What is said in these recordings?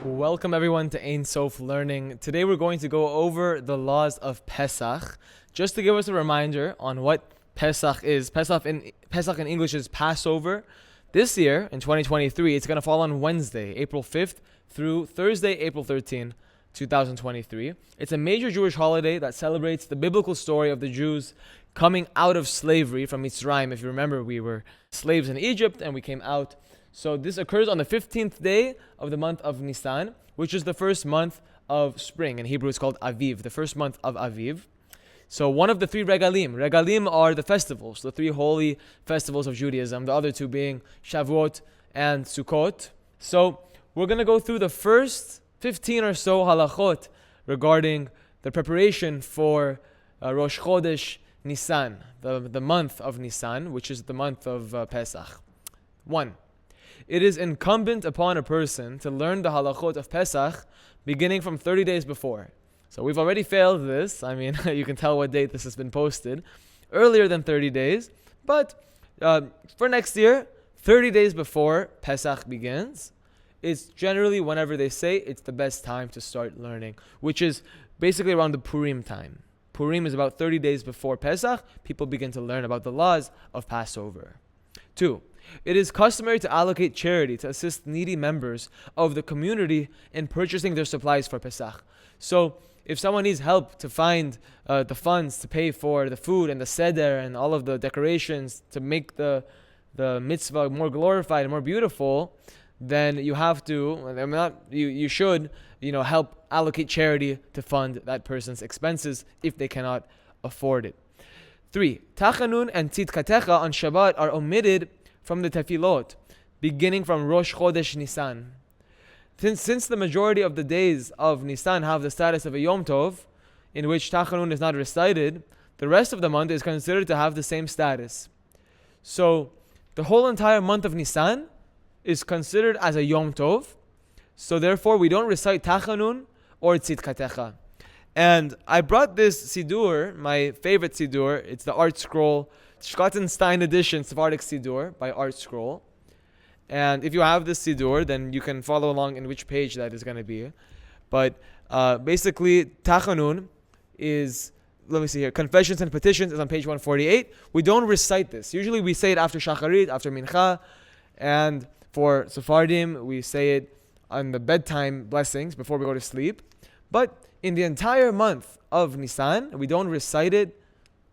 Welcome everyone to Ein Sof Learning. Today we're going to go over the laws of Pesach. Just to give us a reminder on what Pesach is. Pesach in English is Passover. This year, in 2023, it's going to fall on Wednesday, April 5th through Thursday, April 13th, 2023. It's a major Jewish holiday that celebrates the biblical story of the Jews coming out of slavery from Mitzrayim. If you remember, we were slaves in Egypt and we came out. So this occurs on the 15th day of the month of Nisan, which is the first month of spring. In Hebrew, it's called Aviv, the first month of Aviv. So one of the three regalim. Regalim are the festivals, the three holy festivals of Judaism, the other two being Shavuot and Sukkot. So we're going to go through the first 15 or so halachot regarding the preparation for Rosh Chodesh Nisan, the month of Nisan, which is the month of Pesach. 1. It is incumbent upon a person to learn the halachot of Pesach beginning from 30 days before. So we've already failed this. I mean, you can tell what date this has been posted. Earlier than 30 days. But for next year, 30 days before Pesach begins, it's generally whenever they say it's the best time to start learning, which is basically around the Purim time. Purim is about 30 days before Pesach. People begin to learn about the laws of Passover. 2. It is customary to allocate charity to assist needy members of the community in purchasing their supplies for Pesach. So, if someone needs help to find the funds to pay for the food and the seder and all of the decorations to make the mitzvah more glorified and more beautiful, then you have to, you should, help allocate charity to fund that person's expenses if they cannot afford it. 3. Tachanun and tzidkatecha on Shabbat are omitted from the tefillot, beginning from Rosh Chodesh Nisan. Since the majority of the days of Nisan have the status of a Yom Tov, in which Tachanun is not recited, the rest of the month is considered to have the same status. So, the whole entire month of Nisan is considered as a Yom Tov, so therefore we don't recite Tachanun or Tzidkatecha. And I brought this Sidur, my favorite Sidur, it's the Art Scroll, Schottenstein edition, Sephardic Sidur by Art Scroll. And if you have this Sidur, then you can follow along in which page that is going to be. But basically, Tachanun is, let me see here, Confessions and Petitions is on page 148. We don't recite this. Usually we say it after Shacharit, after Mincha. And for Sephardim, we say it on the bedtime blessings before we go to sleep. But in the entire month of Nisan, we don't recite it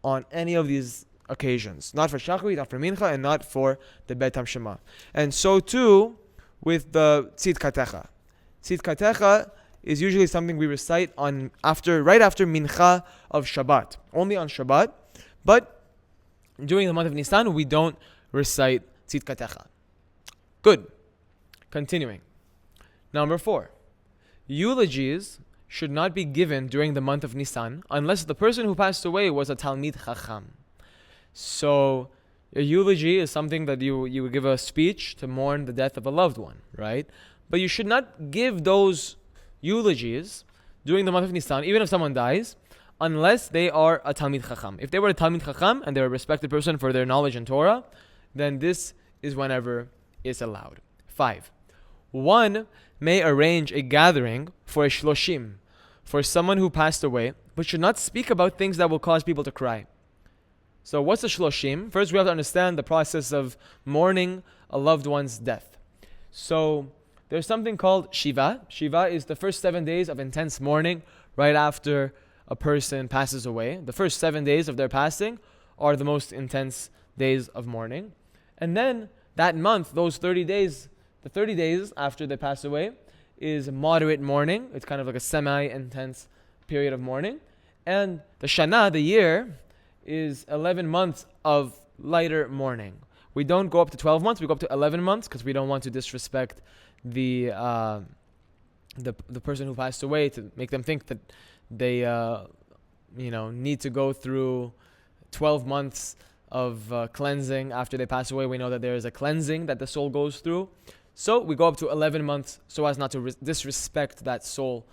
on any of these occasions. Not for Shacharit, not for Mincha, and not for the bedtime Shema. And so too with the Tzidkatecha. Tzidkatecha is usually something we recite right after Mincha of Shabbat. Only on Shabbat. But during the month of Nisan, we don't recite Tzidkatecha. Good. Continuing. Number 4. Eulogies should not be given during the month of Nisan unless the person who passed away was a Talmid Chacham. So, a eulogy is something that you would give a speech to mourn the death of a loved one, right? But you should not give those eulogies during the month of Nisan, even if someone dies, unless they are a Talmid Chacham. If they were a Talmid Chacham and they're a respected person for their knowledge in Torah, then this is whenever it's allowed. 5. One may arrange a gathering for a shloshim, for someone who passed away, but should not speak about things that will cause people to cry. So what's a shloshim? First, we have to understand the process of mourning a loved one's death. So there's something called Shiva. Shiva is the first 7 days of intense mourning right after a person passes away. The first 7 days of their passing are the most intense days of mourning. And then that month, those 30 days, the 30 days after they pass away is moderate mourning. It's kind of like a semi-intense period of mourning. And the Shana, the year, is 11 months of lighter mourning. We don't go up to 12 months, we go up to 11 months because we don't want to disrespect the person who passed away, to make them think that they need to go through 12 months of cleansing after they pass away. We know that there is a cleansing that the soul goes through. So we go up to 11 months so as not to disrespect that soul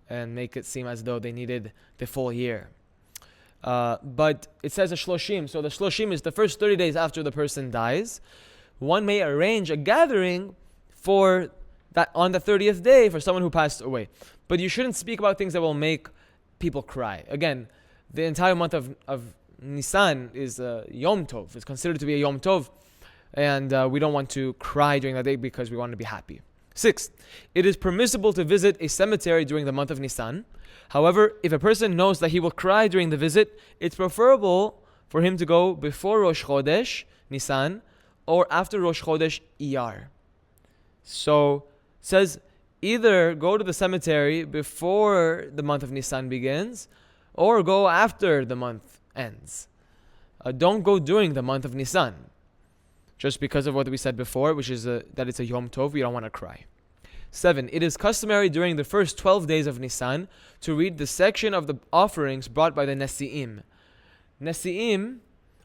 and make it seem as though they needed the full year. But it says a shloshim. So the shloshim is the first 30 days after the person dies. One may arrange a gathering for that on the 30th day for someone who passed away. But you shouldn't speak about things that will make people cry. Again, the entire month of Nisan is Yom Tov. It's considered to be a Yom Tov. And we don't want to cry during that day because we want to be happy. 6. It is permissible to visit a cemetery during the month of Nisan. However, if a person knows that he will cry during the visit, it's preferable for him to go before Rosh Chodesh Nisan or after Rosh Chodesh Iyar. So, it says either go to the cemetery before the month of Nisan begins or go after the month ends. Don't go during the month of Nisan. Just because of what we said before, which is that it's a Yom Tov, we don't want to cry. 7. It is customary during the first 12 days of Nisan to read the section of the offerings brought by the Nesi'im. Nesi'im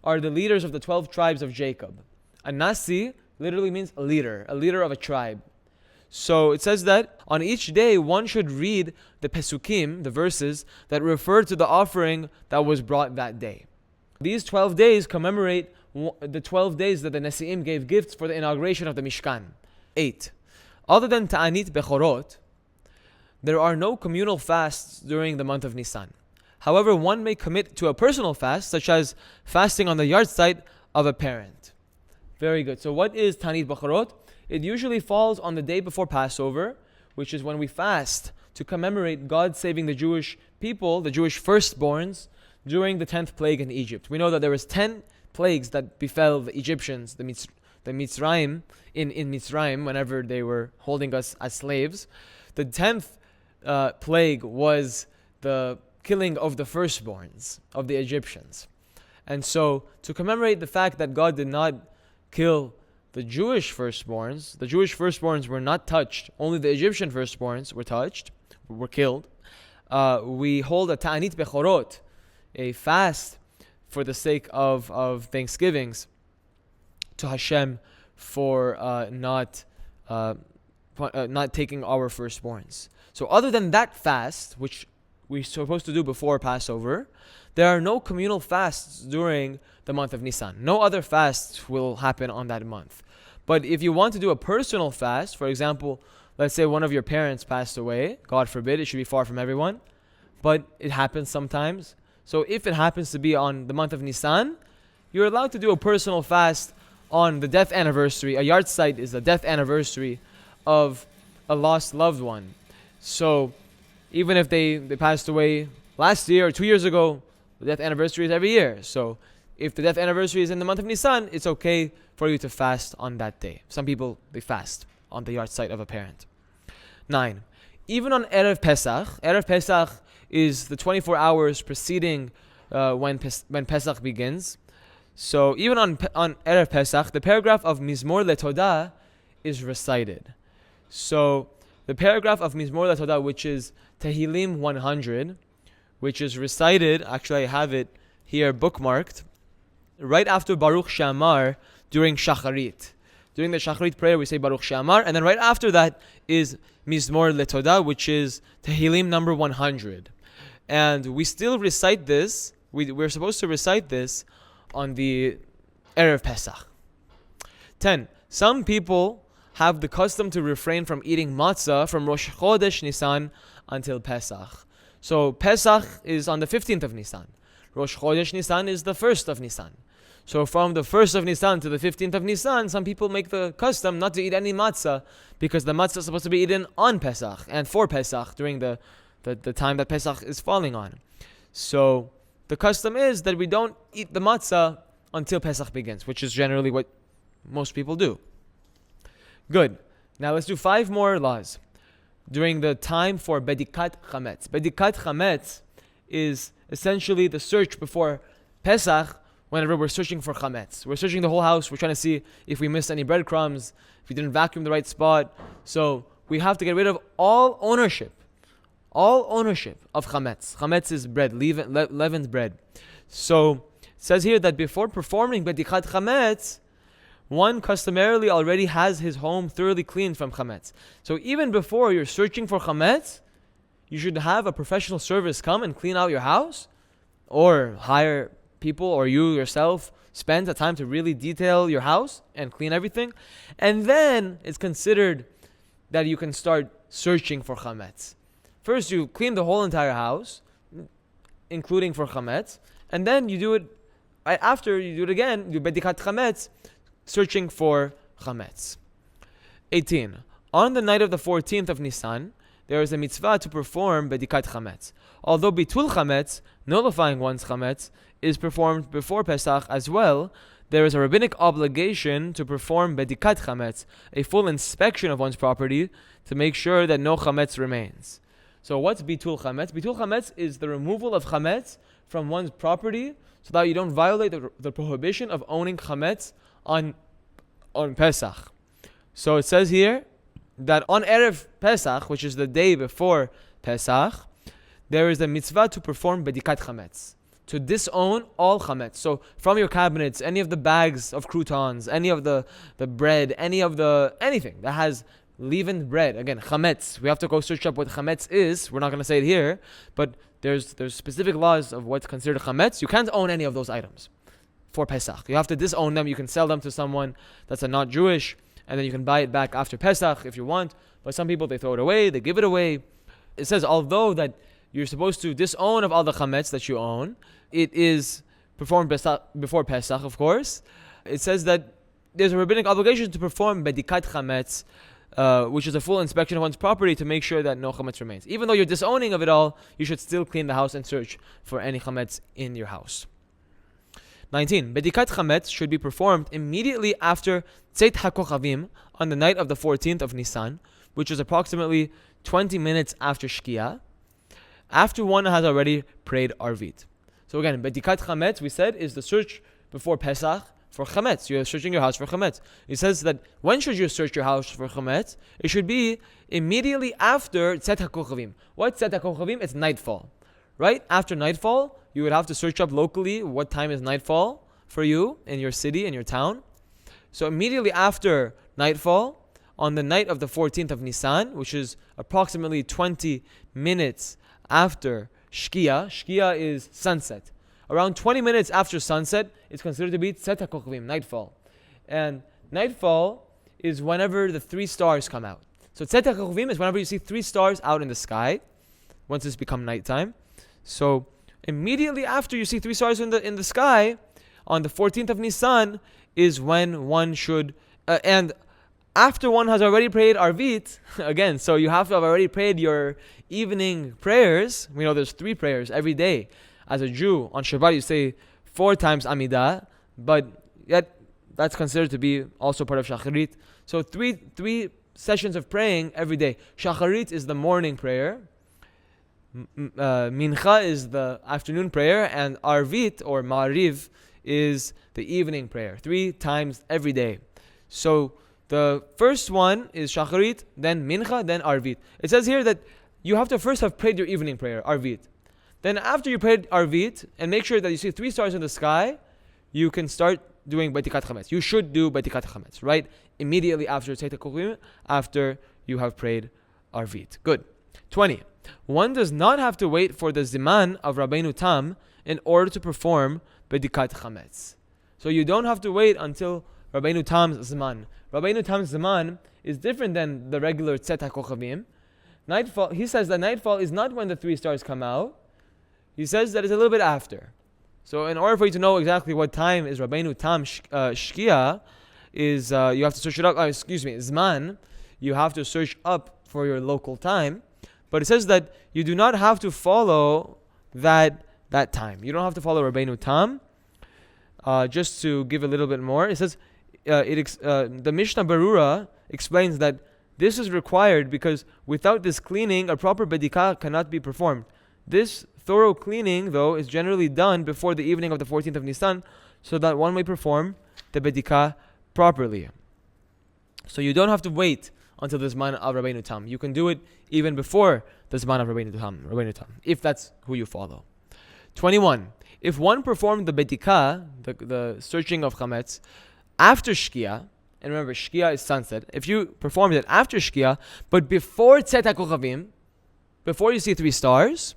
are the leaders of the 12 tribes of Jacob. A Nasi literally means a leader of a tribe. So it says that on each day one should read the Pesukim, the verses that refer to the offering that was brought that day. These 12 days commemorate the 12 days that the Nesi'im gave gifts for the inauguration of the Mishkan. 8. Other than Ta'anit Bechorot, there are no communal fasts during the month of Nisan. However, one may commit to a personal fast, such as fasting on the yahrzeit of a parent. Very good. So what is Ta'anit Bechorot? It usually falls on the day before Passover, which is when we fast to commemorate God saving the Jewish people, the Jewish firstborns, during the 10th plague in Egypt. We know that there was 10 plagues that befell the Egyptians, the Mitzrayim, in Mitzrayim, whenever they were holding us as slaves. The 10th plague was the killing of the firstborns of the Egyptians. And so, to commemorate the fact that God did not kill the Jewish firstborns were not touched, only the Egyptian firstborns were killed, we hold a Ta'anit Bechorot, a fast for the sake of thanksgivings to Hashem for not taking our firstborns. So other than that fast, which we're supposed to do before Passover, there are no communal fasts during the month of Nisan. No other fasts will happen on that month. But if you want to do a personal fast, for example, let's say one of your parents passed away, God forbid, it should be far from everyone, but it happens sometimes. So if it happens to be on the month of Nisan, you're allowed to do a personal fast on the death anniversary. A yahrzeit is the death anniversary of a lost loved one. So even if they passed away last year or 2 years ago, the death anniversary is every year. So if the death anniversary is in the month of Nisan, it's okay for you to fast on that day. Some people, they fast on the yahrzeit of a parent. 9. Even on Erev Pesach is the 24 hours preceding when Pesach begins. So even on Erev Pesach, the paragraph of Mizmor LeTodah is recited. So the paragraph of Mizmor LeTodah, which is Tehillim 100, which is recited, actually I have it here bookmarked, right after Baruch She'amar during Shacharit. During the Shacharit prayer, we say Baruch She'amar, and then right after that is Mizmor LeTodah, which is Tehillim number 100. And we still recite this, we're supposed to recite this on the Erev Pesach. 10. Some people have the custom to refrain from eating matzah from Rosh Chodesh Nisan until Pesach. So Pesach is on the 15th of Nisan. Rosh Chodesh Nisan is the 1st of Nisan. So from the 1st of Nisan to the 15th of Nisan, some people make the custom not to eat any matzah because the matzah is supposed to be eaten on Pesach and for Pesach during the time that Pesach is falling on. So the custom is that we don't eat the matzah until Pesach begins, which is generally what most people do. Good. Now let's do 5 more laws. During the time for Bedikat Chametz. Bedikat Chametz is essentially the search before Pesach. Whenever we're searching for Chametz, we're searching the whole house, we're trying to see if we missed any breadcrumbs, if we didn't vacuum the right spot. So we have to get rid of all ownership of Chametz. Chametz is bread, leavened bread. So it says here that before performing Bedikat Chametz, one customarily already has his home thoroughly cleaned from Chametz. So even before you're searching for Chametz, you should have a professional service come and clean out your house, or hire people, or you yourself spend the time to really detail your house and clean everything. And then it's considered that you can start searching for Chametz. First, you clean the whole entire house, including for Chametz, and then you do it, right after you do it again, you bedikat Chametz, searching for Chametz. 18. On the night of the 14th of Nisan, there is a mitzvah to perform bedikat Chametz. Although bitul Chametz, nullifying one's Chametz, is performed before Pesach as well, there is a rabbinic obligation to perform bedikat Chametz, a full inspection of one's property to make sure that no Chametz remains. So what's bitul Chametz? Bitul Chametz is the removal of Chametz from one's property so that you don't violate the prohibition of owning Chametz on Pesach. So it says here that on Erev Pesach, which is the day before Pesach, there is a mitzvah to perform bedikat Chametz, to disown all Chametz. So from your cabinets, any of the bags of croutons, any of the bread, anything that has leavened bread, again, Chametz. We have to go search up what Chametz is. We're not going to say it here, but there's specific laws of what's considered Chametz. You can't own any of those items for Pesach. You have to disown them. You can sell them to someone that's not Jewish, and then you can buy it back after Pesach if you want. But some people, they throw it away, they give it away. It says, although that you're supposed to disown of all the Chametz that you own, it is performed before Pesach, of course. It says that there's a rabbinic obligation to perform bedikat Chametz, which is a full inspection of one's property to make sure that no Chametz remains. Even though you're disowning of it all, you should still clean the house and search for any Chametz in your house. 19. Bedikat Chametz should be performed immediately after Tzeit HaKochavim on the night of the 14th of Nisan, which is approximately 20 minutes after Shkia, after one has already prayed Arvit. So again, Bedikat Chametz, we said, is the search before Pesach for Chametz. You're searching your house for Chametz. It says that when should you search your house for Chametz? It should be immediately after Tzeit HaKochavim. What's Tzeit HaKochavim? It's nightfall. Right? After nightfall, you would have to search up locally what time is nightfall for you in your city, in your town. So immediately after nightfall, on the night of the 14th of Nisan, which is approximately 20 minutes after Shkia. Shkia is sunset. Around 20 minutes after sunset, it's considered to be Tzeit HaKochavim, nightfall. And nightfall is whenever the 3 stars come out. So Tzeit HaKochavim is whenever you see 3 stars out in the sky, once it's become nighttime. So immediately after you see 3 stars in the sky, on the 14th of Nisan, is when one should, and after one has already prayed Arvit, again, so you have to have already prayed your evening prayers. We know there's 3 prayers every day. As a Jew, on Shabbat you say 4 times Amidah, but yet that's considered to be also part of Shacharit. So three sessions of praying every day. Shacharit is the morning prayer, Mincha is the afternoon prayer, and Arvit or Ma'ariv is the evening prayer. 3 times every day. So the first one is Shacharit, then Mincha, then Arvit. It says here that you have to first have prayed your evening prayer, Arvit. Then after you prayed Arvit, and make sure that you see 3 stars in the sky, you can start doing Bedikat Chametz. You should do Bedikat Chametz, right? Immediately after Tzeit HaKochavim, after you have prayed Arvit. Good. 20. One does not have to wait for the Ziman of Rabbeinu Tam in order to perform Bedikat Chametz. So you don't have to wait until Rabbeinu Tam's Ziman. Rabbeinu Tam's Ziman is different than the regular Tzeit HaKochavim. Nightfall, he says that nightfall is not when the 3 stars come out. He says that it's a little bit after. So in order for you to know exactly what time is Rabbeinu Tam Shkia, is you have to search it up. Zman. You have to search up for your local time. But it says that you do not have to follow that time. You don't have to follow Rabbeinu Tam. Just to give a little bit more, it says the Mishnah Berurah explains that this is required because without this cleaning, a proper bedikah cannot be performed. This thorough cleaning, though, is generally done before the evening of the 14th of Nisan, so that one may perform the bedikah properly. So you don't have to wait until the Zman of Rabbeinu Tam. You can do it even before the Zman of Rabbeinu Tam, if that's who you follow. 21. If one performed the bedikah, the searching of Chametz, after Shkia, and remember, Shkia is sunset. If you performed it after Shkia, but before Tzeit HaKochavim, before you see 3 stars,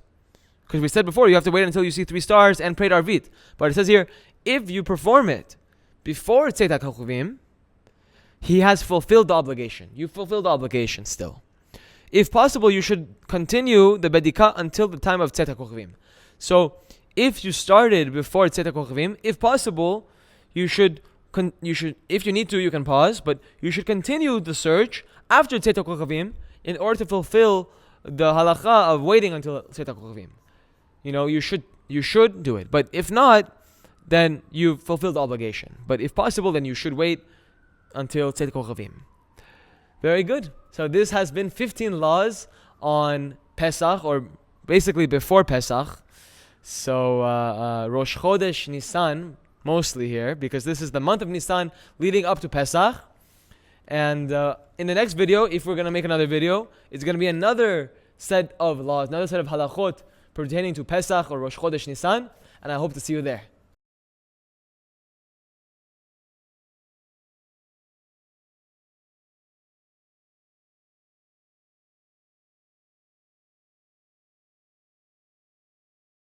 because we said before, you have to wait until you see 3 stars and pray Arvit. But it says here, if you perform it before Tzeit HaKochavim, he has fulfilled the obligation. You fulfilled the obligation still. If possible, you should continue the bedikah until the time of Tzet HaKochavim. So, if you started before Tzet HaKochavim, if possible, you should, if you need to, you can pause, but you should continue the search after Tzet HaKochavim in order to fulfill the halacha of waiting until Tzet HaKochavim. You should do it. But if not, then you've fulfilled the obligation. But if possible, then you should wait until Tzet HaKochavim. Very good. So this has been 15 laws on Pesach, or basically before Pesach. So Rosh Chodesh Nisan, mostly here, because this is the month of Nisan leading up to Pesach. And in the next video, if we're going to make another video, it's going to be another set of laws, another set of halachot pertaining to Pesach or Rosh Chodesh Nisan. And I hope to see you there.